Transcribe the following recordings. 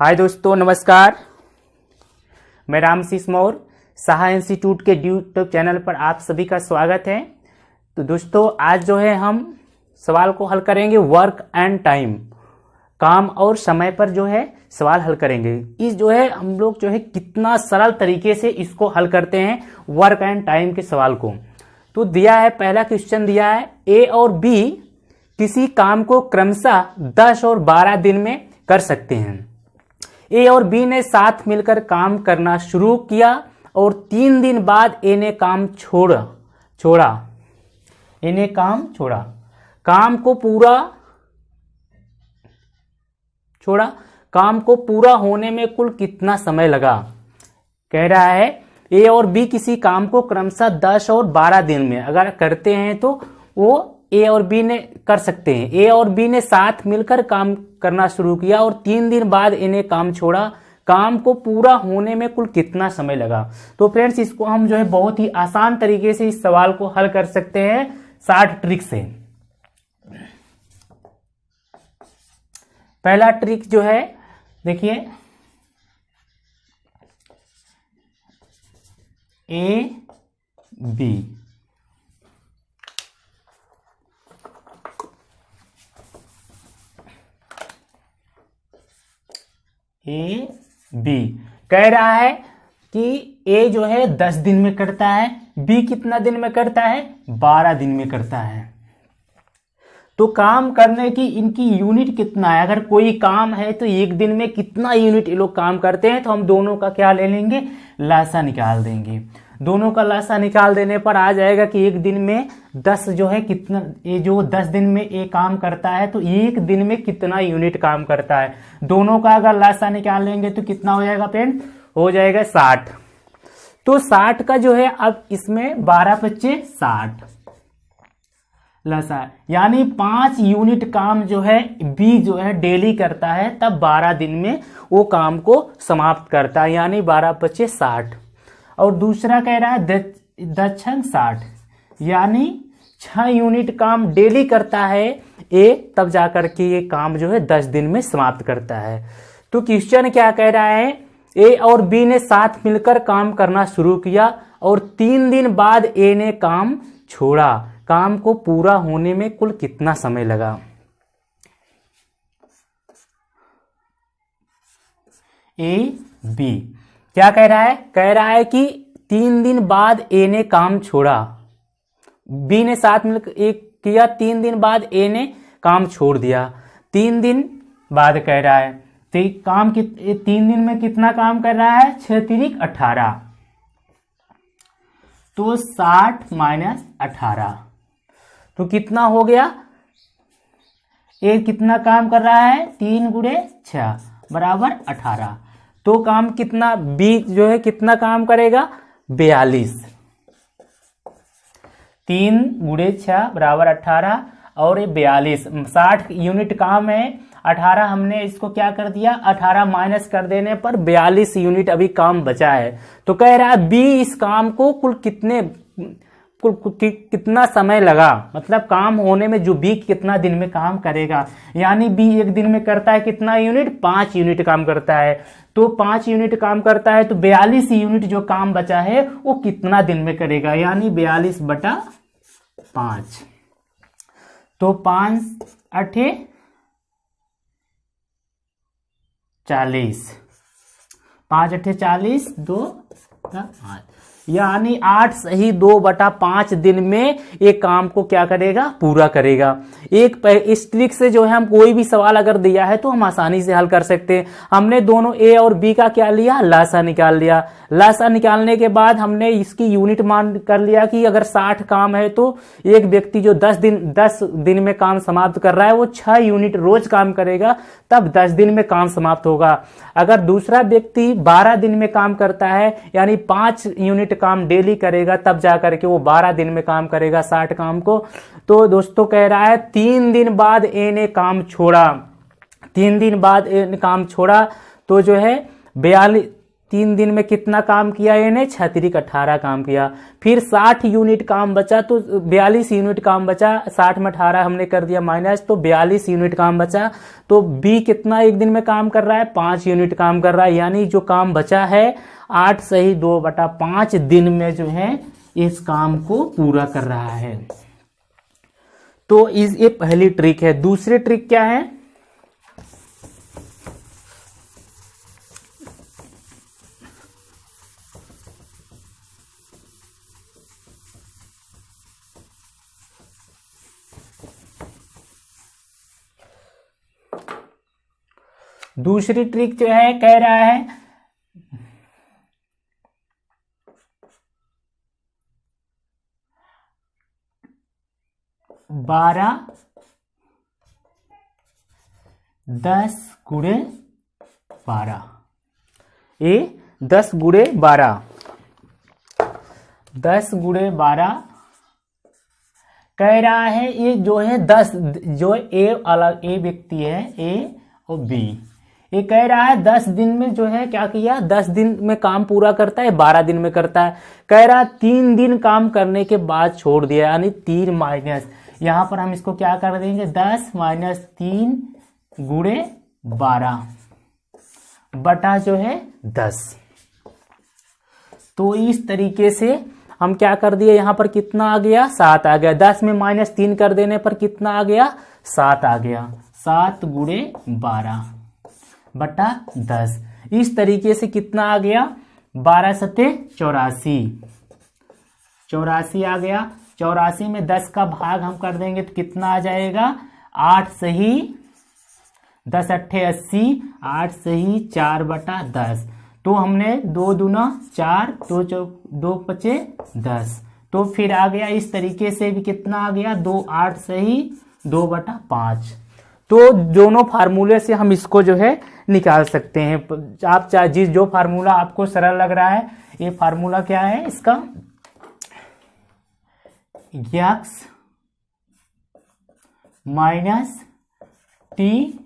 हाय दोस्तों, नमस्कार। मैं रामशीष मौर्य, साहा इंस्टीट्यूट के यूट्यूब चैनल पर आप सभी का स्वागत है। तो दोस्तों, आज जो है हम सवाल को हल करेंगे वर्क एंड टाइम, काम और समय पर जो है सवाल हल करेंगे। इस जो है हम लोग जो है कितना सरल तरीके से इसको हल करते हैं वर्क एंड टाइम के सवाल को। तो दिया है, पहला क्वेश्चन दिया है, ए और बी किसी काम को क्रमशः 10 और 12 दिन में कर सकते हैं। ए और बी ने साथ मिलकर काम करना शुरू किया और 3 दिन बाद ए ने काम छोड़ा। ए ने काम छोड़ा। काम को पूरा होने में कुल कितना समय लगा? कह रहा है ए और बी किसी काम को क्रमशः 10 और 12 दिन में अगर करते हैं तो वो ए और बी ने कर सकते हैं। ए और बी ने साथ मिलकर काम करना शुरू किया और 3 दिन बाद ए ने काम छोड़ा। काम को पूरा होने में कुल कितना समय लगा? तो फ्रेंड्स, इसको हम जो है बहुत ही आसान तरीके से इस सवाल को हल कर सकते हैं 60 ट्रिक से। पहला ट्रिक जो है, देखिए, ए बी कह रहा है कि ए जो है 10 दिन में करता है, बी कितना दिन में करता है? 12 दिन में करता है। तो काम करने की इनकी यूनिट कितना है? अगर कोई काम है तो एक दिन में कितना यूनिट ये लोग काम करते हैं, तो हम दोनों का क्या ले लेंगे? लासा निकाल देंगे। दोनों का लासा निकाल देने पर आ जाएगा कि एक दिन में 10 जो है कितना, ये जो 10 दिन में ये काम करता है तो एक दिन में कितना यूनिट काम करता है। दोनों का अगर लासा निकाल लेंगे तो कितना हो जाएगा फ्रेंड? हो जाएगा 60। तो 60 का जो है अब इसमें 12 बच्चे 60 लासा, यानी 5 यूनिट काम जो है बी जो है डेली करता है, तब 12 दिन में वो काम को समाप्त करता है, यानी 12 बच्चे 60। और दूसरा कह रहा है दक्षिण 60, यानी 6 यूनिट काम डेली करता है ए, तब जाकर के ये काम जो है 10 दिन में समाप्त करता है। तो क्वेश्चन क्या कह रहा है? ए और बी ने साथ मिलकर काम करना शुरू किया और 3 दिन बाद ए ने काम छोड़ा। काम को पूरा होने में कुल कितना समय लगा? ए बी क्या कह रहा है? कह रहा है कि 3 दिन बाद ए ने काम छोड़ा। बी ने साथ मिलकर एक किया, 3 दिन बाद ए ने काम छोड़ दिया। 3 दिन बाद कह रहा है तो काम 3 दिन में कितना काम कर रहा है? 6 तिरिक 18, तो 60 माइनस 18, तो कितना हो गया? ए कितना काम कर रहा है? 3 गुणे 6 बराबर 18। तो काम कितना, बी जो है कितना काम करेगा? 42। 3 गुणे 6 बराबर 18 और ये 42। 60 यूनिट काम है, 18 हमने इसको क्या कर दिया? 18 माइनस कर देने पर 42 यूनिट अभी काम बचा है। तो कह रहा है बी इस काम को कुल कितना समय लगा, मतलब काम होने में जो बी कितना दिन में काम करेगा। यानी बी एक दिन में करता है कितना यूनिट? 5 यूनिट काम करता है। तो 5 यूनिट काम करता है तो 42 यूनिट जो काम बचा है वो कितना दिन में करेगा? यानी 42/5। तो 5 8 40, 5 8 40, 2 5, यानी 8 सही 2/5 दिन में एक काम को क्या करेगा? पूरा करेगा। इस ट्रिक से जो है हम कोई भी सवाल अगर दिया है तो हम आसानी से हल कर सकते हैं। हमने दोनों ए और बी का क्या लिया? लासा निकाल लिया। लासा निकालने के बाद हमने इसकी यूनिट मान कर लिया कि अगर 60 काम है तो एक व्यक्ति जो 10 दिन में काम समाप्त कर रहा है वो 6 यूनिट रोज काम करेगा, तब 10 दिन में काम समाप्त होगा। अगर दूसरा व्यक्ति 12 दिन में काम करता है, यानी 5 यूनिट काम डेली करेगा, तब जाकर के वो 12 दिन में काम करेगा 60 काम को। तो दोस्तों कह रहा है 3 दिन बाद ए ने काम छोड़ा। 3 दिन बाद ए ने काम छोड़ा तो जो है 42, 3 दिन में कितना काम किया इन्हें, 6 18 काम किया। फिर 60 यूनिट काम बचा, तो 42 यूनिट काम बचा, 60 में 18 हमने कर दिया माइनस, तो 42 यूनिट काम बचा। तो बी कितना एक दिन में काम कर रहा है, 5 यूनिट काम कर रहा है, यानी जो काम बचा है 8 सही 2/5 दिन में जो है इस काम को पूरा कर रहा है। तो ये पहली ट्रिक है। दूसरी ट्रिक क्या है, दूसरी ट्रिक जो है कह रहा है 12 10 गुणे 12, ये 10 गुणे 12, 10 गुणे 12 कह रहा है। ये जो है 10, जो ए अलग ए व्यक्ति है, ए और बी, ये कह रहा है 10 दिन में जो है क्या किया, 10 दिन में काम पूरा करता है, 12 दिन में करता है। कह रहा है 3 दिन काम करने के बाद छोड़ दिया, यानी 3 माइनस, यहां पर हम इसको क्या कर देंगे, 10 माइनस 3 गुणे 12 बटा जो है 10। तो इस तरीके से हम क्या कर दिए, यहां पर कितना आ गया, 7 आ गया। 10 में -3 कर देने पर कितना आ गया, 7 आ गया। 7 गुणे 12 बटा 10। इस तरीके से कितना आ गया, 12 सते 84, 84 आ गया। 84 में 10 का भाग हम कर देंगे तो कितना आ जाएगा, 8 सही 10 अट्ठे 80, 8 सही 4/10। तो हमने 2 दूना 4, 2 पचे 10। तो फिर आ गया इस तरीके से भी कितना आ गया, 2 8 सही 2/5। तो दोनों फार्मूले से हम इसको जो है निकाल सकते हैं। आप चाहे जो फार्मूला आपको सरल लग रहा है, ये फार्मूला क्या है इसका, x माइनस टी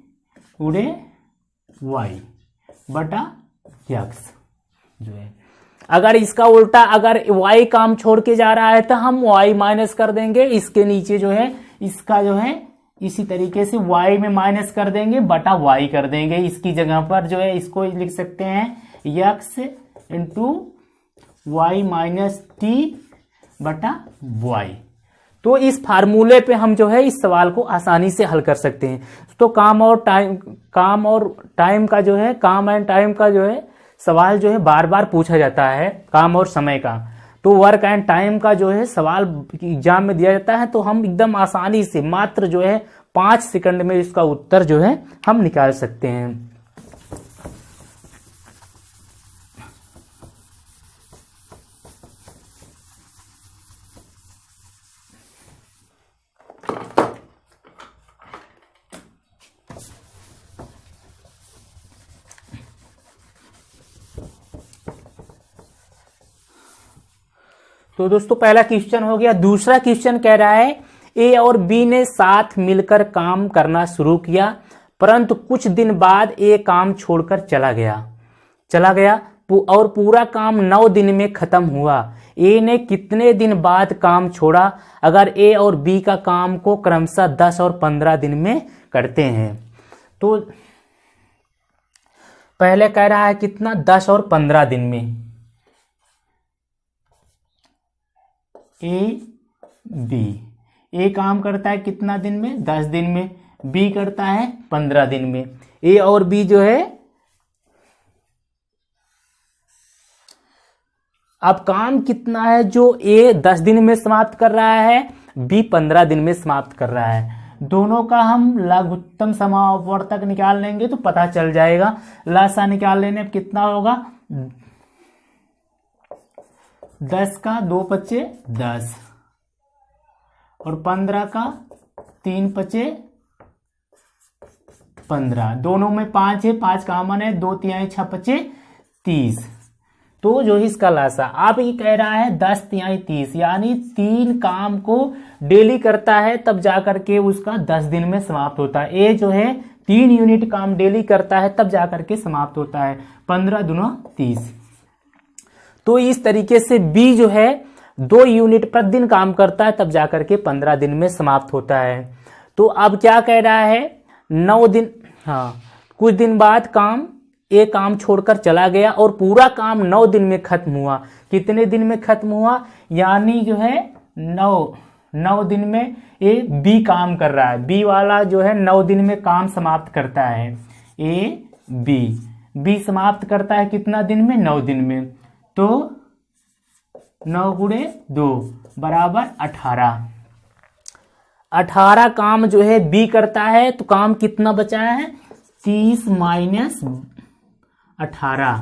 गुणे वाई बटा x जो है। अगर इसका उल्टा, अगर y काम छोड़ के जा रहा है तो हम y माइनस कर देंगे, इसके नीचे जो है इसका जो है इसी तरीके से y में माइनस कर देंगे बटा y कर देंगे। इसकी जगह पर जो है इसको लिख सकते हैं x into y minus t बटा y। तो इस फार्मूले पे हम जो है इस सवाल को आसानी से हल कर सकते हैं। तो काम और टाइम का जो है, काम एंड टाइम का जो है सवाल जो है बार बार पूछा जाता है, काम और समय का। तो वर्क एंड टाइम का जो है सवाल एग्जाम में दिया जाता है, तो हम एकदम आसानी से मात्र जो है 5 सेकंड में इसका उत्तर जो है हम निकाल सकते हैं। तो दोस्तों पहला क्वेश्चन हो गया। दूसरा क्वेश्चन कह रहा है ए और बी ने साथ मिलकर काम करना शुरू किया, परंतु कुछ दिन बाद ए काम छोड़कर चला गया और पूरा काम 9 दिन में खत्म हुआ। ए ने कितने दिन बाद काम छोड़ा अगर ए और बी का काम को क्रमशः 10 और 15 दिन में करते हैं? तो पहले कह रहा है कितना, 10 और 15 दिन में। ए बी, ए काम करता है कितना दिन में, 10 दिन में, बी करता है 15 दिन में। ए और बी जो है, अब काम कितना है, जो ए 10 दिन में समाप्त कर रहा है, बी 15 दिन में समाप्त कर रहा है। दोनों का हम लघुत्तम समावर्तक निकाल लेंगे तो पता चल जाएगा। लसा निकाल लेने पर कितना होगा, 10 का 2 पचे 10 और 15 का 3 पचे 15। दोनों में 5 है, 5 कॉमन है, 2 तिहाई 6 पचे 30। तो जो इसका लासा आप ये कह रहा है 10 तिहाई 30, यानी 3 काम को डेली करता है तब जाकर के उसका 10 दिन में समाप्त होता है। ए जो है 3 यूनिट काम डेली करता है तब जाकर के समाप्त होता है। 15 दूना 30। तो इस तरीके से बी जो है 2 यूनिट प्रतिदिन काम करता है तब जाकर के 15 दिन में समाप्त होता है। तो अब क्या कह रहा है, 9 दिन, हाँ, कुछ दिन बाद काम छोड़कर चला गया और पूरा काम 9 दिन में खत्म हुआ। कितने दिन में खत्म हुआ, यानी जो है 9 दिन में ए बी काम कर रहा है। बी वाला जो है 9 दिन में काम समाप्त करता है। बी समाप्त करता है कितना दिन में, 9 दिन में। तो 9 गुणे 2 बराबर 18। 18 काम जो है बी करता है, तो काम कितना बचा है, 30 माइनस 18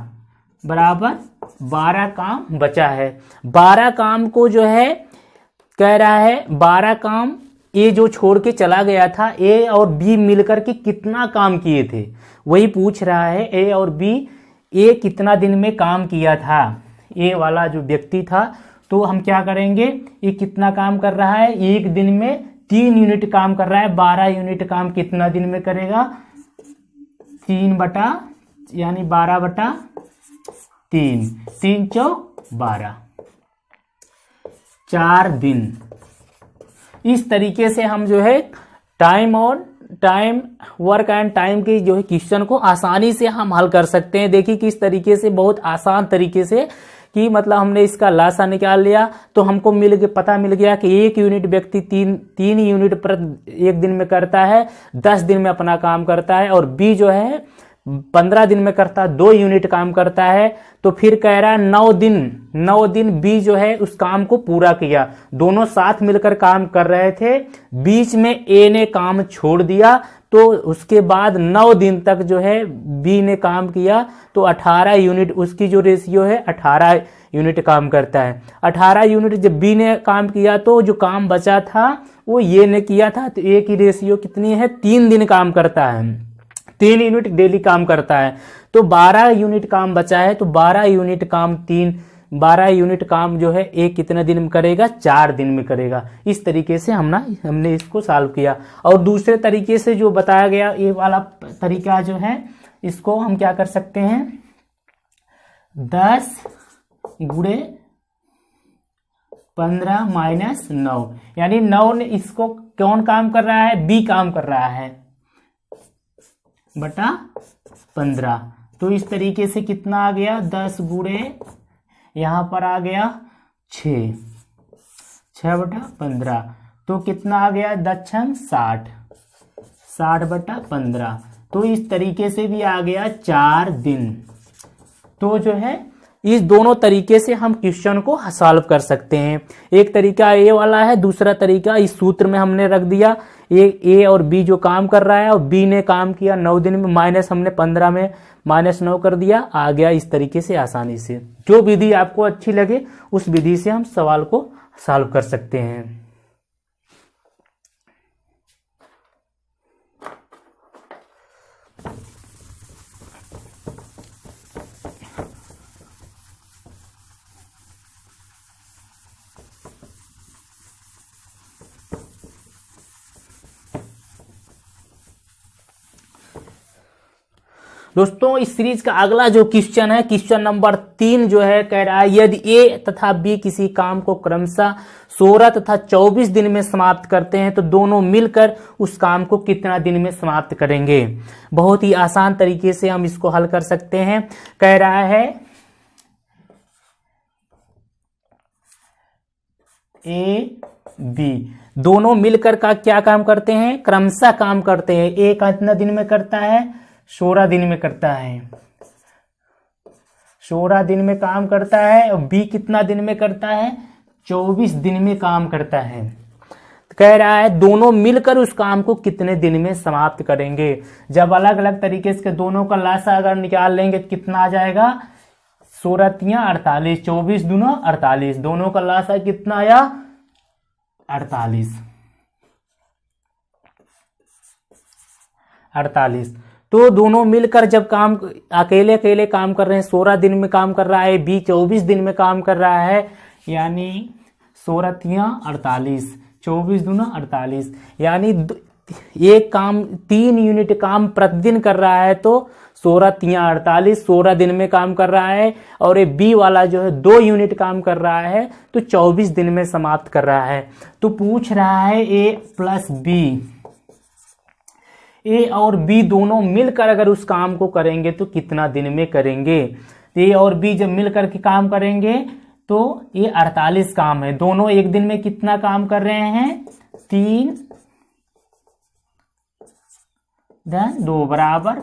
बराबर 12 काम बचा है। 12 काम को जो है कह रहा है 12 काम ए जो छोड़ के चला गया था, ए और बी मिलकर के कितना काम किए थे वही पूछ रहा है। ए और बी, ए कितना दिन में काम किया था, ए वाला जो व्यक्ति था। तो हम क्या करेंगे, ये कितना काम कर रहा है, एक दिन में 3 यूनिट काम कर रहा है। 12 यूनिट काम कितना दिन में करेगा, 3 यानी 12/3, 3 चौक 12, 4 दिन। इस तरीके से हम जो है टाइम वर्क एंड टाइम के जो है क्वेश्चन को आसानी से हम हल कर सकते हैं। देखिए किस तरीके से, बहुत आसान तरीके से, कि मतलब हमने इसका लासा निकाल लिया तो हमको पता मिल गया कि 1 यूनिट व्यक्ति 3 यूनिट एक दिन में करता है, 10 दिन में अपना काम करता है। और बी जो है 15 दिन में करता है, 2 यूनिट काम करता है। तो फिर कह रहा है 9 दिन बी जो है उस काम को पूरा किया। दोनों साथ मिलकर काम कर रहे थे, बीच में ए ने काम छोड़ दिया, तो उसके बाद 9 दिन तक जो है बी ने काम किया। तो 18 यूनिट उसकी जो रेशियो है 18 यूनिट काम करता है। 18 यूनिट जब बी ने काम किया तो जो काम बचा था वो ए ने किया था। तो ए की रेशियो कितनी है, 3 दिन काम करता है, 3 यूनिट डेली काम करता है। तो 12 यूनिट काम बचा है, तो 12 यूनिट काम जो है एक कितने दिन में करेगा, 4 दिन में करेगा। इस तरीके से हमने इसको सॉल्व किया। और दूसरे तरीके से जो बताया गया ये वाला तरीका जो है, इसको हम क्या कर सकते हैं, 10 गुणे 15 माइनस 9, यानी 9 ने इसको कौन काम कर रहा है, बी काम कर रहा है, बटा 15। तो इस तरीके से कितना आ गया, 10 गुणे यहां पर आ गया 6/15। तो कितना आ गया, दक्षिण 60/15। तो इस तरीके से भी आ गया 4 दिन। तो जो है इस दोनों तरीके से हम क्वेश्चन को सॉल्व कर सकते हैं। एक तरीका ए वाला है, दूसरा तरीका इस सूत्र में हमने रख दिया। ए और बी जो काम कर रहा है और बी ने काम किया 9 दिन में, माइनस हमने 15 में -9 कर दिया, आ गया इस तरीके से आसानी से। जो विधि आपको अच्छी लगे उस विधि से हम सवाल को सॉल्व कर सकते हैं। दोस्तों इस सीरीज का अगला जो क्वेश्चन है, क्वेश्चन नंबर 3 जो है, कह रहा है यदि ए तथा बी किसी काम को क्रमशः 16 तथा 24 दिन में समाप्त करते हैं तो दोनों मिलकर उस काम को कितना दिन में समाप्त करेंगे। बहुत ही आसान तरीके से हम इसको हल कर सकते हैं। कह रहा है ए बी दोनों मिलकर का क्या काम करते हैं, क्रमशः काम करते हैं। ए कितना दिन में करता है, 16 दिन में करता है, 16 दिन में काम करता है। और बी कितना दिन में करता है, 24 दिन में काम करता है। कह रहा है दोनों मिलकर उस काम को कितने दिन में समाप्त करेंगे। जब अलग अलग तरीके से दोनों का लासा अगर निकाल लेंगे तो कितना आ जाएगा, 16 × 48, 24 दूना 48, दोनों का लासा कितना आया, 48। तो दोनों मिलकर जब काम अकेले अकेले काम कर रहे हैं, 16 दिन में काम कर रहा है, बी 24 दिन में काम कर रहा है, यानी 16 × 48, 24 दूना 48, यानी एक काम 3 यूनिट काम प्रतिदिन कर रहा है तो 16 3 48, 16 दिन में काम कर रहा है। और ये बी वाला जो है 2 यूनिट काम कर रहा है तो 24 दिन में समाप्त कर रहा है। तो पूछ रहा है ए प्लस बी, ए और बी दोनों मिलकर अगर उस काम को करेंगे तो कितना दिन में करेंगे। ए और बी जब मिलकर के काम करेंगे तो ये 48 काम है। दोनों एक दिन में कितना काम कर रहे हैं, 3 2 बराबर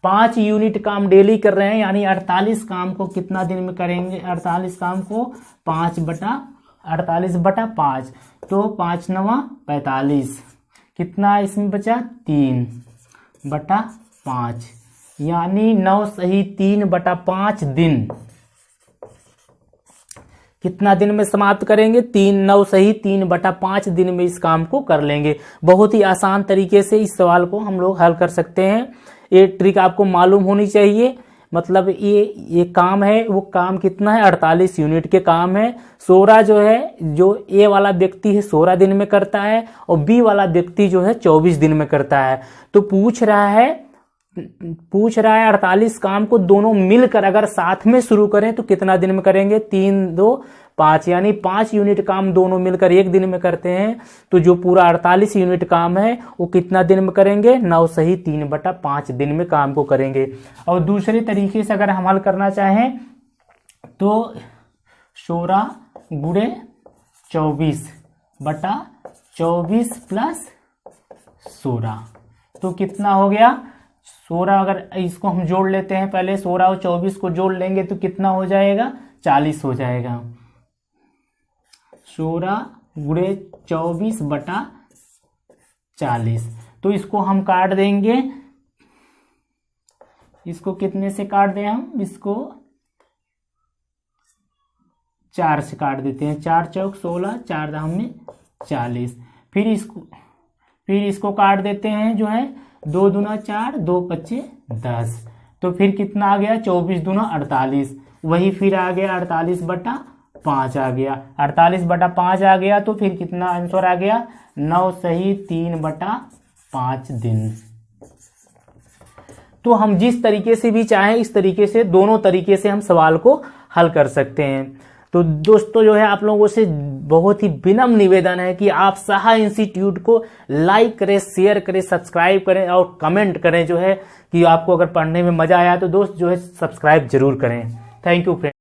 5 यूनिट काम डेली कर रहे हैं, यानी 48 काम को कितना दिन में करेंगे, 48 काम को 48/5, तो 5 9 45, कितना इसमें बचा 3/5, यानी 9 सही 3/5 दिन। कितना दिन में समाप्त करेंगे, 9 सही 3/5 दिन में इस काम को कर लेंगे। बहुत ही आसान तरीके से इस सवाल को हम लोग हल कर सकते हैं। ये ट्रिक आपको मालूम होनी चाहिए। मतलब ये काम है, वो काम कितना है, 48 यूनिट के काम है। 16 जो है, जो ए वाला व्यक्ति है 16 दिन में करता है और बी वाला व्यक्ति जो है 24 दिन में करता है। तो पूछ रहा है 48 काम को दोनों मिलकर अगर साथ में शुरू करें तो कितना दिन में करेंगे, 3 2 5, यानी 5 यूनिट काम दोनों मिलकर एक दिन में करते हैं। तो जो पूरा 48 यूनिट काम है वो कितना दिन में करेंगे, 9 सही 3/5 दिन में काम को करेंगे। और दूसरे तरीके से अगर हम हल करना चाहें तो 16 गुणे 24/24 प्लस 16, तो कितना हो गया 16। अगर इसको हम जोड़ लेते हैं, पहले 16 और 24 को जोड़ लेंगे तो कितना हो जाएगा, 40 हो जाएगा। 16 गुणे 24/40, तो इसको हम काट देंगे। इसको कितने से काट दें हम, इसको 4 से काट देते हैं। 4 चौक 16, 4 दाम में 40। फिर इसको काट देते हैं, जो है 2 दूना 4, 2 पच्चे 10, तो फिर कितना आ गया, 24 दूना 48, वही फिर आ गया 48/5 आ गया, 48/5 आ गया। तो फिर कितना आंसर आ गया, 9 सही 3/5 दिन। तो हम जिस तरीके से भी चाहें इस तरीके से, दोनों तरीके से हम सवाल को हल कर सकते हैं। तो दोस्तों जो है आप लोगों से बहुत ही विनम्र निवेदन है कि आप साहा इंस्टीट्यूट को लाइक करें, शेयर करें, सब्सक्राइब करें और कमेंट करें, जो है कि आपको अगर पढ़ने में मजा आया तो दोस्त जो है सब्सक्राइब जरूर करें। Thank you friend.